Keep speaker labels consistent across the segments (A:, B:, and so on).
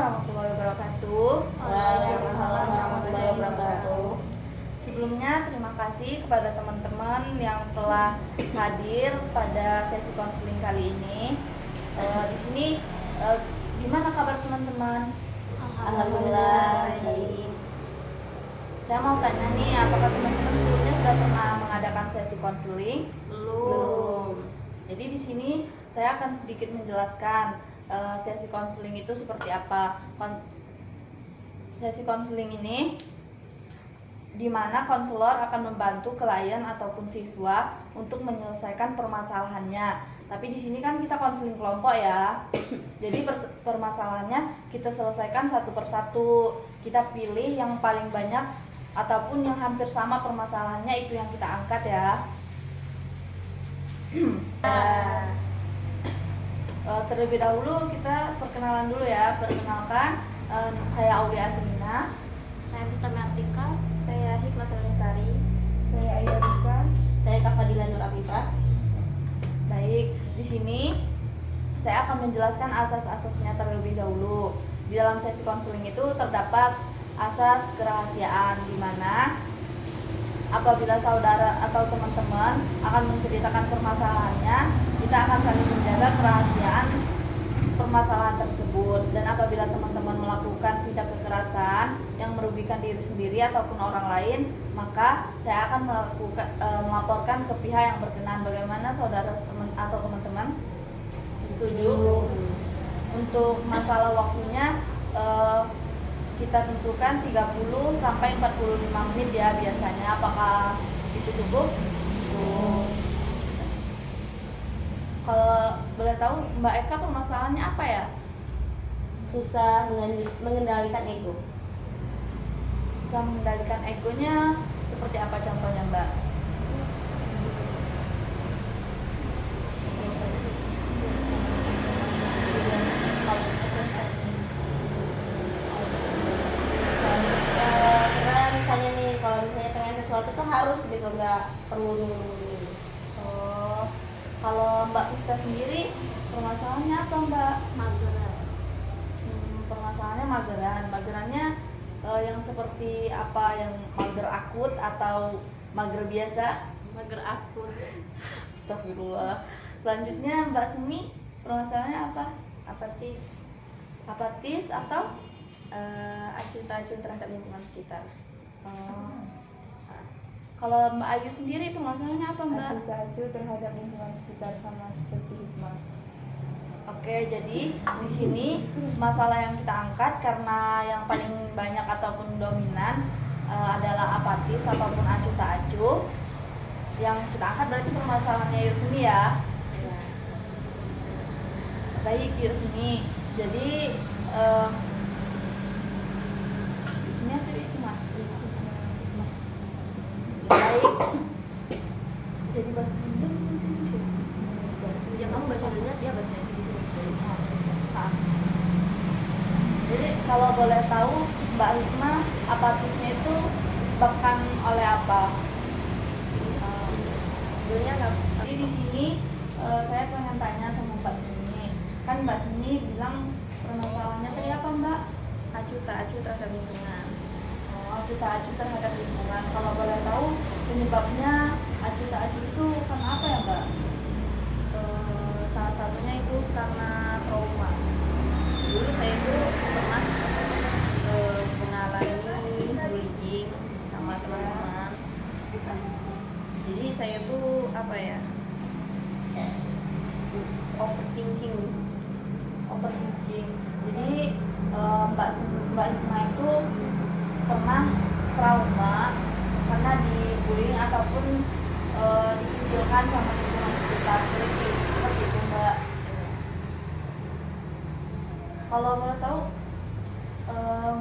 A: warahmatullahi wabarakatuh.
B: Waalaikumsalam warahmatullahi wabarakatuh.
A: Sebelumnya terima kasih kepada teman-teman yang telah hadir pada sesi konseling kali ini. Di sini gimana kabar teman-teman?
B: Alhamdulillah baik.
A: Saya mau tanya nih, apakah teman-teman sebelumnya sudah pernah mengadakan sesi konseling?
B: Belum.
A: Jadi di sini saya akan sedikit menjelaskan sesi konseling itu seperti apa. Sesi konseling ini di mana konselor akan membantu klien ataupun siswa untuk menyelesaikan permasalahannya. Tapi di sini kan kita konseling kelompok ya. Jadi permasalahannya kita selesaikan satu persatu. Kita pilih yang paling banyak ataupun yang hampir sama permasalahannya, itu yang kita angkat ya. Terlebih dahulu kita perkenalan dulu ya. Perkenalkan, saya Aulia Asmina.
B: Saya Bustami Artika.
C: Saya Hikmah Lestari.
D: Saya Ayu Rizka.
B: Saya Kak Fadila Nur Afifah.
A: Baik, di sini saya akan menjelaskan asas-asasnya terlebih dahulu. Di dalam sesi konseling itu terdapat asas kerahasiaan, di mana apabila saudara atau teman-teman akan menceritakan permasalahannya, kita akan saling menjaga kerahasiaan permasalahan tersebut. Dan apabila teman-teman melakukan tindak kekerasan yang merugikan diri sendiri ataupun orang lain, maka saya akan melaporkan ke pihak yang berkenan. Bagaimana saudara atau teman-teman? Setuju? Untuk masalah waktunya kita tentukan 30 sampai 45 menit ya biasanya. Apakah itu cukup? Kalau boleh tahu Mbak Eka, permasalahannya apa ya?
B: Susah mengendalikan ego.
A: Susah mengendalikan egonya seperti apa contohnya Mbak?
B: Karena misalnya nih, kalau misalnya pengen sesuatu tuh harus gitu, nggak perlu nunggu.
A: Kalau Mbak Ista sendiri permasalahannya apa Mbak?
B: Mageran.
A: Permasalahannya mageran. Magerannya yang seperti apa? Yang mager akut atau mager biasa?
B: Mager akut.
A: Astagfirullah. Selanjutnya Mbak Semi, permasalahannya apa?
C: Apatis.
A: Apatis atau
C: Acuh tak acuh terhadap lingkungan sekitar.
A: kalau Mbak Ayu sendiri permasalahannya apa Mbak?
D: Acuh tak acuh terhadap lingkungan sekitar, sama seperti Hikmah.
A: Oke, jadi di sini masalah yang kita angkat karena yang paling banyak ataupun dominan adalah apatis ataupun acuh tak acuh. Yang kita angkat berarti permasalahannya Yusmi ya. Baik Yusmi. Jadi Yusmi atau Hikmah? Baik. Jadi bahasa Sunda bahasa Indonesia.
C: Ya kamu baca dulu ya bahasa Indonesia.
A: Jadi kalau boleh tahu Mbak Hikmah, apatisnya itu disebabkan oleh apa?
C: Sebenarnya nggak.
A: Jadi di sini saya pengen tanya sama Mbak Sini. Kan Mbak Sini bilang permasalahannya tadi apa Mbak?
C: Acuh tak acuh terhadap lingkungan.
A: Acuh tak acuh terhadap lingkungan. Kalau boleh tahu penyebabnya acuh tak acuh itu karena apa ya Mbak?
C: Salah satunya itu karena trauma. Dulu saya itu pernah mengalami bullying sama teman-teman. Jadi saya tuh apa ya, overthinking.
A: Jadi Mbak Hikmah itu pernah trauma karena dibullying ataupun dikucilkan sama lingkungan sekitar. Seperti itu Mbak. Kalau boleh tahu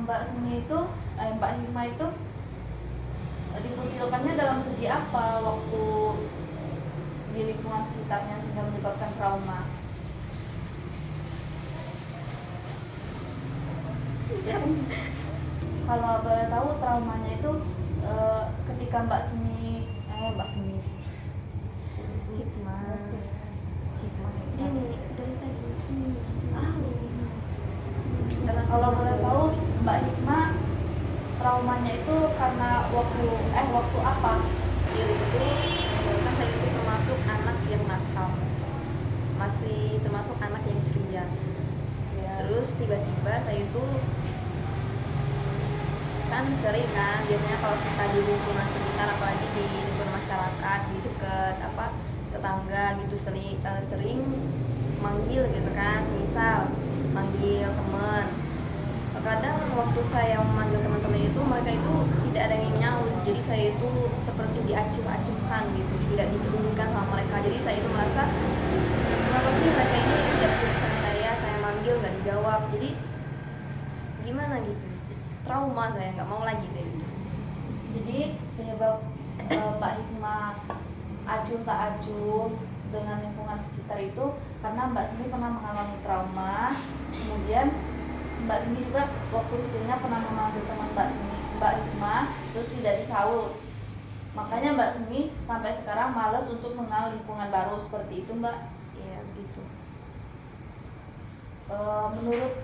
A: Mbak Hikmah itu dikucilkannya dalam segi apa waktu di lingkungan sekitarnya sehingga menyebabkan trauma? Kalau boleh tahu traumanya itu ketika Mbak Semi
C: Hikmah.
A: Hikmah
C: Ini dari tadi sini.
A: dalam kalau boleh tahu Mbak Hikmah traumanya itu karena waktu apa?
C: Kecil itu kan saya itu termasuk anak yang nakal, masih termasuk anak yang ceria.
A: Ya.
C: Terus tiba-tiba saya itu kan sering kan biasanya kalau kita di lingkungan sekitar, apalagi di lingkungan masyarakat di dekat tetangga gitu, sering manggil gitu kan, semisal manggil teman. Terkadang waktu saya memanggil teman-teman itu, mereka itu tidak ada yang nyaut, jadi saya itu seperti diacuh-acuhkan gitu, tidak dipedulikan sama mereka. Jadi saya itu merasa kenapa sih mereka ini tidak peduli sama saya manggil nggak dijawab, jadi gimana gitu, trauma, saya nggak mau lagi kayak gitu.
A: Jadi penyebab Mbak Hikmah acuh tak acuh dengan lingkungan sekitar itu karena Mbak sendiri pernah mengalami trauma. Kemudian Mbak sendiri juga waktu kecilnya pernah memanggil teman Mbak Hikmah terus tidak disaut. Makanya Mbak Semi sampai sekarang malas untuk mengenal lingkungan baru seperti itu, Mbak.
C: Iya gitu.
A: Menurut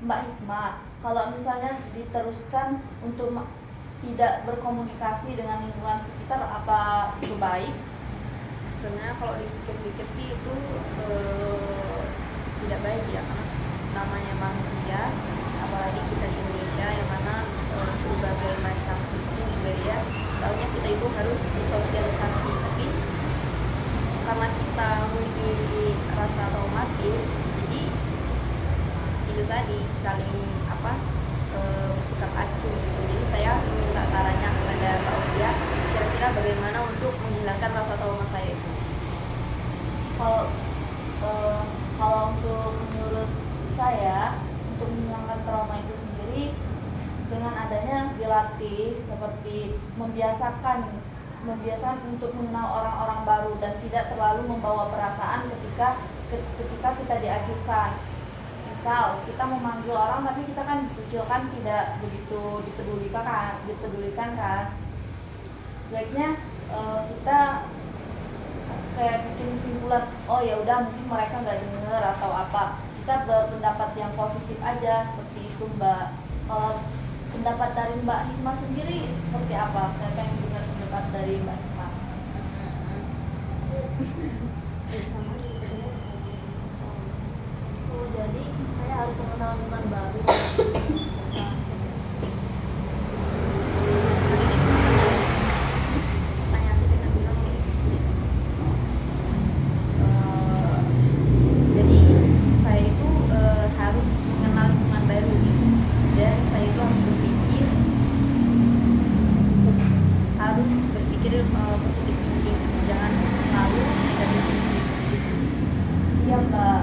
A: Mbak Hikmah, kalau misalnya diteruskan untuk tidak berkomunikasi dengan lingkungan sekitar, apa itu baik?
C: Sebenarnya kalau dipikir-pikir sih itu tidak baik ya, karena namanya manusia, apalagi kita di Indonesia yang mana berbagai macam suku budaya, tahunya kita itu harus bersosialisasi, tapi karena kita memiliki rasa traumatis, jadi itu tadi saling bersikap acuh gitu. Jadi saya minta sarannya kepada Pak Udia, kira-kira bagaimana untuk menghilangkan rasa trauma saya itu.
A: Kalau untuk menurut saya, untuk menghilangkan trauma itu sendiri dengan adanya dilatih seperti membiasakan untuk mengenal orang-orang baru dan tidak terlalu membawa perasaan ketika kita diajukan. Misal kita memanggil orang tapi kita kan dikucilkan, tidak begitu dipedulikan kan. Baiknya kita kayak bikin kesimpulan, oh ya udah mungkin mereka nggak denger atau apa. Kita berpendapat yang positif aja seperti itu, Mbak. Kalau pendapat dari Mbak Hikmah sendiri seperti apa? Saya pengen dengar pendapat dari Mbak Hikmah.
B: Jadi saya harus mengenal lingkungan baru.
C: Jadi saya itu harus mengenal lingkungan baru gitu, dan saya itu harus berpikir positif thinking, jangan selalu negatif thinking.
A: Iya, Mbak.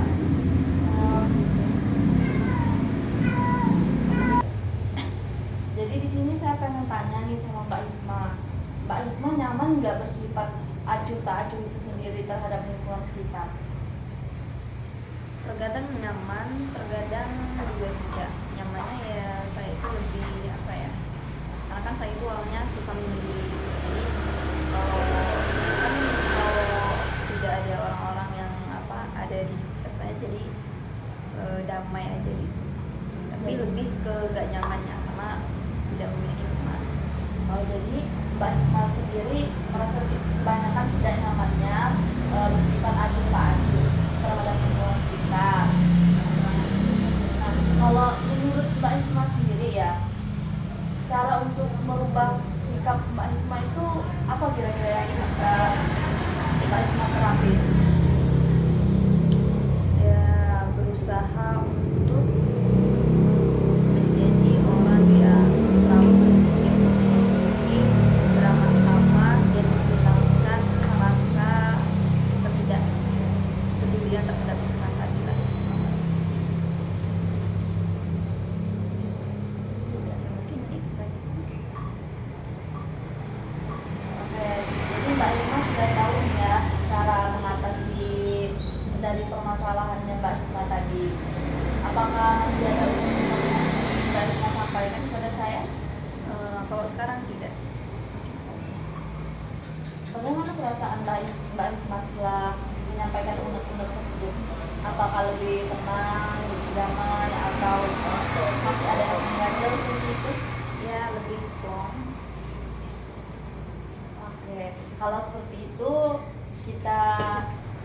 A: Jadi di sini saya pengen tanya nih sama Mbak Hikmah. Mbak Hikmah nyaman nggak bersifat acuh tak acuh itu sendiri terhadap lingkungan sekitar?
C: Terkadang nyaman, terkadang juga tidak. Nyamannya ya saya itu lebih karena kan saya itu orangnya suka menyendiri gitu. Jadi kalau tidak ada orang-orang yang ada di sekitar saya, jadi damai aja gitu. Tapi lebih ke gak nyamannya karena tidak memiliki teman.
A: Oh, jadi Mbak Hikmah sendiri merasa kebanyakan tidak nyamannya bersifat acuh tak acuh terhadap lingkungan sekitar. Nah, kalau menurut Mbak Hikmah sendiri ya, cara untuk merubah sikap Mbak Hikmah itu apa kira-kira yang bisa Mbak Hikmah terapin?
C: Ya berusaha untuk menjadi orang yang selalu berpikir positif, beramah tamah, dan menghilangkan rasa ketidakpedulian terhadap lingkungan tadi lah. Ya, mungkin itu saja sih.
A: Oke, jadi Mbak Hikmah sudah tahu nih ya cara mengatasi dari permasalahannya Mbak Hikmah tadi. Apa Kalau seperti itu kita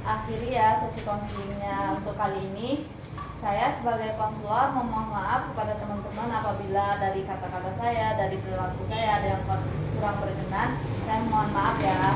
A: akhiri ya sesi konselingnya untuk kali ini. Saya sebagai konselor memohon maaf kepada teman-teman apabila dari kata-kata saya, dari perilaku saya ada yang kurang berkenan. Saya mohon maaf ya.